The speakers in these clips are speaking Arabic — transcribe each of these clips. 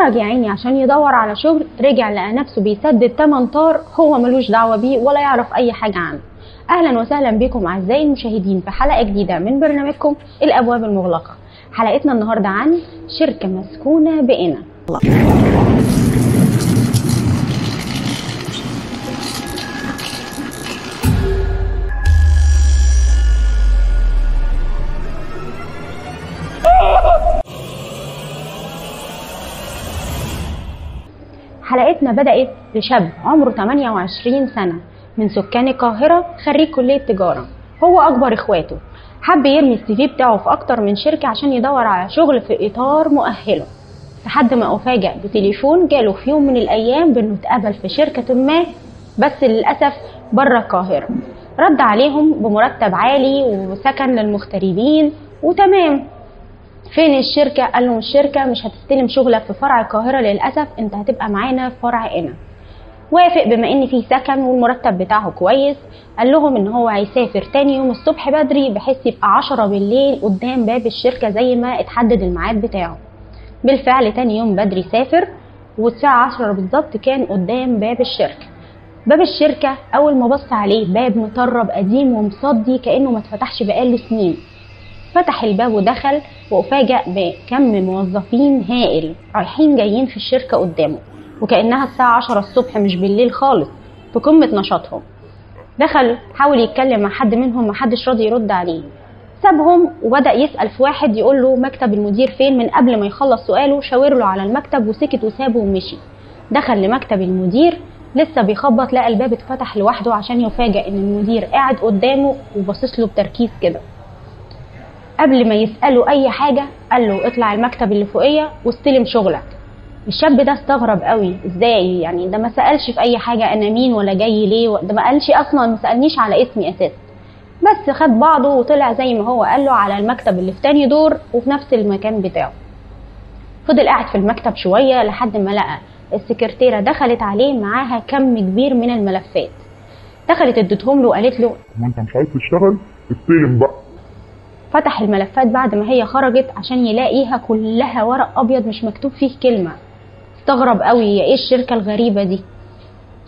خرج يا عيني عشان يدور على شغل، رجع لقى نفسه بيسدد 8 طار هو ملوش دعوة بيه ولا يعرف أي حاجة عنه. أهلا وسهلا بكم أعزائي المشاهدين في حلقة جديدة من برنامجكم الأبواب المغلقة. حلقتنا النهاردة عن شركة مسكونة بقنا. حلقتنا بدأت بشاب عمره 28 سنة من سكان القاهرة، خريج كلية تجارة. هو أكبر إخواته، حب يرمي السي في بتاعه في أكتر من شركة عشان يدور على شغل في إطار مؤهله، لحد ما أفاجأ بتليفون جاله في يوم من الأيام بأنه اتقبل في شركة ما، بس للأسف بره القاهرة. رد عليهم بمرتب عالي وسكن للمغتربين وتمام. فين الشركة؟ قال لهم الشركة مش هتستلم شغلك في فرع القاهرة للأسف، انت هتبقى معانا في فرع قنا. وافق بما ان فيه سكن والمرتب بتاعه كويس. قال لهم ان هو هيسافر تاني يوم الصبح بدري بحيث يبقى 10 بالليل قدام باب الشركة زي ما اتحدد الميعاد بتاعه. بالفعل تاني يوم بدري سافر، والساعة 10 بالظبط كان قدام باب الشركة. باب الشركة اول ما بص عليه باب مطرب قديم ومصدي كأنه ما اتفتحش بقاله سنين. فتح الباب ودخل، وأفاجأ بكم موظفين هائل رايحين جايين في الشركة قدامه، وكأنها الساعة 10 الصبح مش بالليل خالص، في قمة نشاطهم. دخل حاول يتكلم مع حد منهم، محدش راضي يرد عليه. سابهم وبدأ يسأل في واحد يقول له مكتب المدير فين. من قبل ما يخلص سؤاله شاور له على المكتب وسكت وسابه ومشي. دخل لمكتب المدير، لسه بيخبط لقى الباب اتفتح لوحده عشان يفاجأ ان المدير قاعد قدامه وباصص له بتركيز كده. قبل ما يسأله أي حاجة قال له اطلع المكتب اللي فوقيه واستلم شغلك. الشاب ده استغرب قوي، ازاي يعني؟ ده ما سألش في أي حاجة أنا مين ولا جاي ليه، ده ما قالش أصلا، ما سألنيش على اسمي أساسا. بس خد بعضه وطلع زي ما هو قال له على المكتب اللي في تاني دور وفي نفس المكان بتاعه. فضل قاعد في المكتب شوية لحد ما لقى السكرتيرة دخلت عليه معاها كم كبير من الملفات. دخلت ادتهم له وقالت له ما انت مش عايز تشتغل استلم بقى. فتح الملفات بعد ما هي خرجت عشان يلاقيها كلها ورق ابيض مش مكتوب فيه كلمة. استغرب قوي، ايه الشركة الغريبة دي؟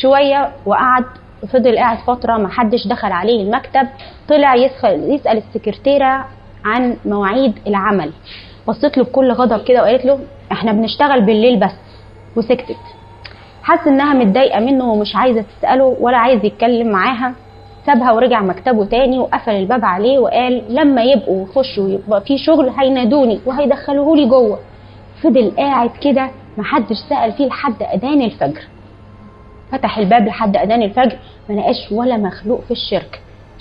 شوية وقعد، وفضل قاعد فترة محدش دخل عليه المكتب. طلع يسأل السكرتيرة عن مواعيد العمل. بصت له بكل غضب كده وقالت له احنا بنشتغل بالليل بس، وسكتت. حس انها متضايقة منه ومش عايزة تسأله ولا عايز يتكلم معاها. سابها ورجع مكتبه تاني وقفل الباب عليه وقال لما يبقوا يخشوا يبقى في شغل هينادوني وهيدخلوه لي جوه. فضل قاعد كده محدش سأل فيه لحد أذان الفجر. فتح الباب لحد أذان الفجر ما لقاش ولا مخلوق في الشركة.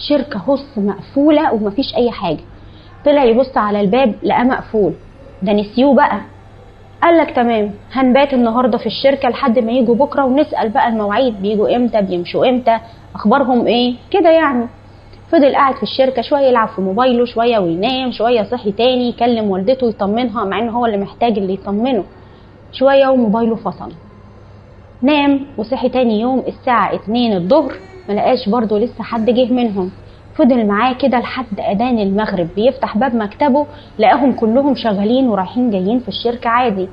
شركة هص مقفولة ومفيش أي حاجة. طلع يبص على الباب لقاه مقفول. ده نسيوه بقى. قالك تمام هنبات النهاردة في الشركة لحد ما يجوا بكرة ونسأل بقى المواعيد بيجوا امتى بيمشوا امتى اخبارهم ايه كده يعني. فضل قاعد في الشركة شوية يلعب في موبايله شوية وينام شوية، صحي تاني يكلم والدته يطمنها مع انه هو اللي محتاج اللي يطمنه. شوية وموبايله فصل. نام وصحي تاني يوم الساعة 2 الظهر ملقاش برضو لسه حد جه منهم. فضل معاه كده لحد أذان المغرب بيفتح باب مكتبه لقاهم كلهم شغالين ورايحين جايين في الشركة عادي.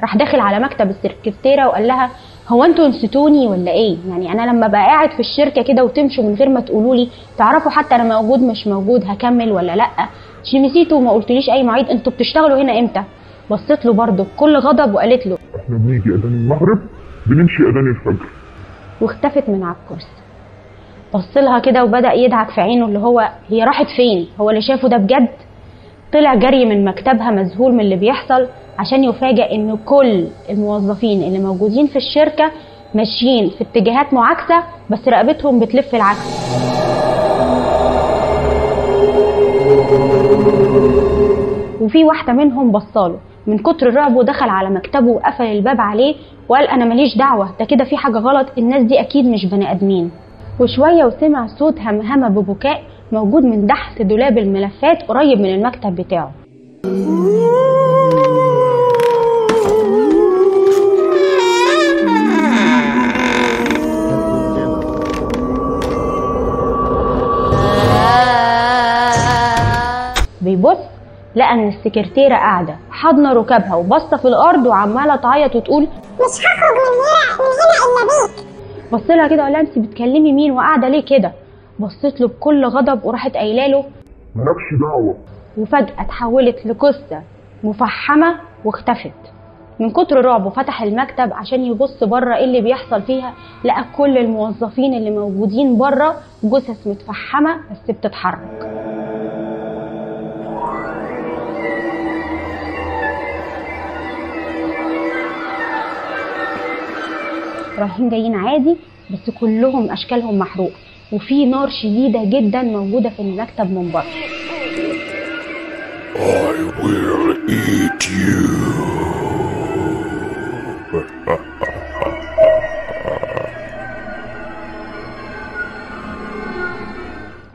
راح داخل على مكتب السكرتيرة وقال لها هو انتوا نسيتوني ولا ايه؟ يعني انا لما بقى قاعد في الشركة كده وتمشوا من غير ما تقولوا لي تعرفوا حتى انا موجود مش موجود هكمل ولا لا؟ شي نسيتوا وما قلتوليش اي مواعيد؟ انتوا بتشتغلوا هنا امتى؟ بصت له برضه بكل غضب وقالت له احنا بنيجي اذان المغرب بنمشي اذان الفجر. واختفت من على الكرسي. بص لها كده وبدأ يدعك في عينه اللي هو هي راحت فين؟ هو اللي شافه ده بجد؟ طلع جري من مكتبها مذهول من اللي بيحصل عشان يفاجأ ان كل الموظفين اللي موجودين في الشركة ماشيين في اتجاهات معاكسة بس رقبتهم بتلف العكس. وفي واحدة منهم بصاله من كتر الرعب ودخل على مكتبه وقفل الباب عليه وقال انا ماليش دعوة، ده كده في حاجة غلط، الناس دي اكيد مش بني ادمين. وشوية وسمع صوت همهمة ببكاء موجود من تحت دولاب الملفات قريب من المكتب بتاعه. بيبص لقى ان السكرتيرة قاعدة حاضنه ركابها وباصه في الارض وعماله تعيط وتقول مش هخرج من هنا الا بيك. بص لها كده وقال لها انت بتكلمي مين وقاعده ليه كده؟ بصيت له بكل غضب وراحت قايله له مالكش دعوه. وفجاه اتحولت لجثه مفحمه واختفت. من كتر رعبه فتح المكتب عشان يبص بره ايه اللي بيحصل فيها، لقى كل الموظفين اللي موجودين بره جثث متفحمه بس بتتحرك. رايحين جايين عادي بس كلهم اشكالهم محروقه وفي نار شديده جدا موجوده في المكتب من بره. I will eat you.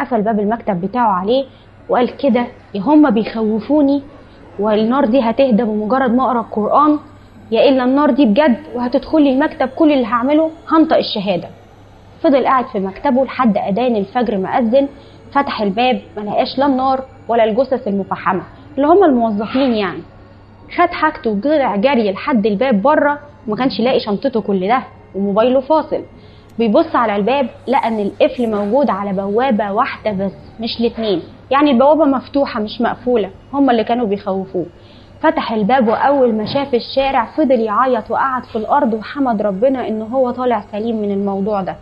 قفل باب المكتب بتاعه عليه وقال كده يا هما بيخوفوني والنار دي هتهدى بمجرد ما اقرا القران، يا الا النار دي بجد وهتدخلي المكتب كل اللي هعمله هنطق الشهاده. فضل قاعد في مكتبه لحد اذان الفجر ما اذن. فتح الباب ما لقاش لا النار ولا الجثث المفحمه اللي هم الموظفين يعني. خد حاجته وطلع جري لحد الباب بره وما كانش لاقي شنطته كل ده وموبايله فاصل. بيبص على الباب لقى ان القفل موجود على بوابه واحده بس مش الاتنين، يعني البوابه مفتوحه مش مقفوله، هم اللي كانوا بيخوفوه. فتح الباب واول ما شاف الشارع فضل يعيط وقعد في الارض وحمد ربنا ان هو طالع سليم من الموضوع ده.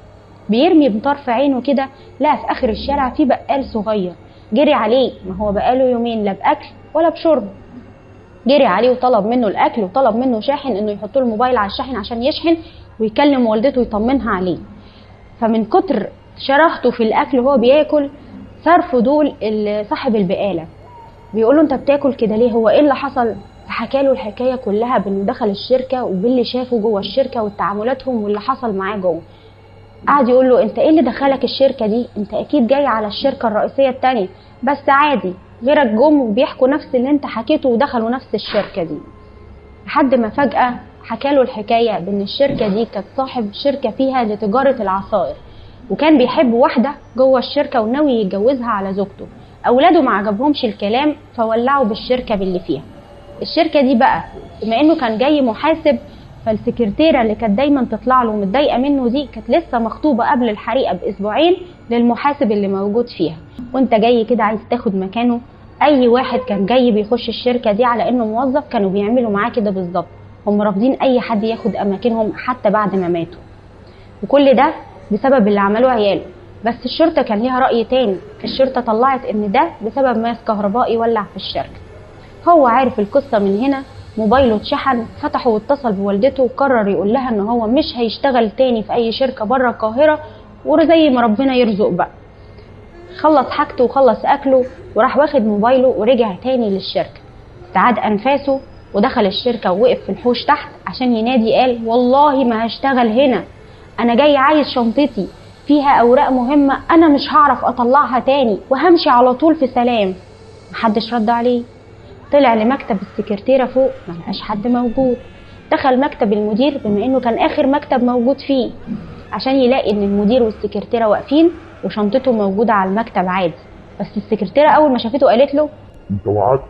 بيرمي بطرف عينه كده لقى في اخر الشارع في بقال صغير، جري عليه، ما هو بقاله يومين لا باكل ولا بشرب. جري عليه وطلب منه الاكل وطلب منه شاحن انه يحط له الموبايل على الشاحن عشان يشحن ويكلم والدته يطمنها عليه. فمن كتر شرهته في الاكل وهو بياكل صار فضول صاحب البقاله، بيقول له انت بتاكل كده ليه؟ هو ايه اللي حصل؟ فحكى له الحكايه كلها بانه دخل الشركه وباللي شافه جوه الشركه وتعاملاتهم واللي حصل معاه جوه. قعد يقول له انت ايه اللي دخلك الشركه دي؟ انت اكيد جاي على الشركه الرئيسيه التانية، بس عادي غيرك جم وبيحكوا نفس اللي انت حكيته ودخلوا نفس الشركه دي. لحد ما فجاه حكى له الحكايه بان الشركه دي كانت صاحب شركه فيها لتجاره العصائر، وكان بيحب واحده جوه الشركه وناوي يتجوزها على زوجته. اولاده ما عجبهمش الكلام فولعوا بالشركه باللي فيها. الشركه دي بقى بما انه كان جاي محاسب، فالسكرتيره اللي كانت دايما تطلع له متضايقه منه دي كانت لسه مخطوبه قبل الحريقه باسبوعين للمحاسب اللي موجود فيها، وانت جاي كده عايز تاخد مكانه. اي واحد كان جاي بيخش الشركه دي على انه موظف كانوا بيعملوا معاه كده بالظبط، هم رافضين اي حد ياخد اماكنهم حتى بعد ما ماتوا. وكل ده بسبب اللي عملوه عياله. بس الشرطه كان ليها راي تاني، الشرطه طلعت ان ده بسبب ماس كهربائي ولع في الشركه. هو عارف القصه من هنا، موبايله اتشحن، فتحه واتصل بوالدته وقرر يقول لها ان هو مش هيشتغل تاني في اي شركه بره القاهره وزي ما ربنا يرزق بقى. خلص حاجته وخلص اكله وراح واخد موبايله ورجع تاني للشركه. استعاد انفاسه ودخل الشركه ووقف في الحوش تحت عشان ينادي، قال والله ما هشتغل هنا، انا جاي عايز شنطتي فيها اوراق مهمه انا مش هعرف اطلعها تاني وهمشي على طول في سلام. محدش رد عليه. طلع لمكتب السكرتيره فوق ما لقاش حد موجود. دخل مكتب المدير بما انه كان اخر مكتب موجود فيه عشان يلاقي ان المدير والسكرتيره واقفين وشنطته موجوده على المكتب عادي. بس السكرتيره اول ما شافته قالت له انت وعدت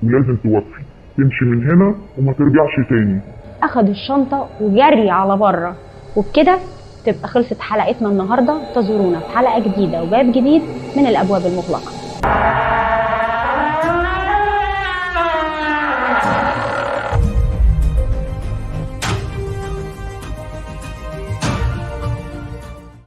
ولازم توفي، تمشي من هنا وما ترجعش تاني. اخد الشنطه وجري على بره. وبكده تبقى خلصت حلقتنا النهارده. انتظرونا في حلقه جديده وباب جديد من الابواب المغلقه.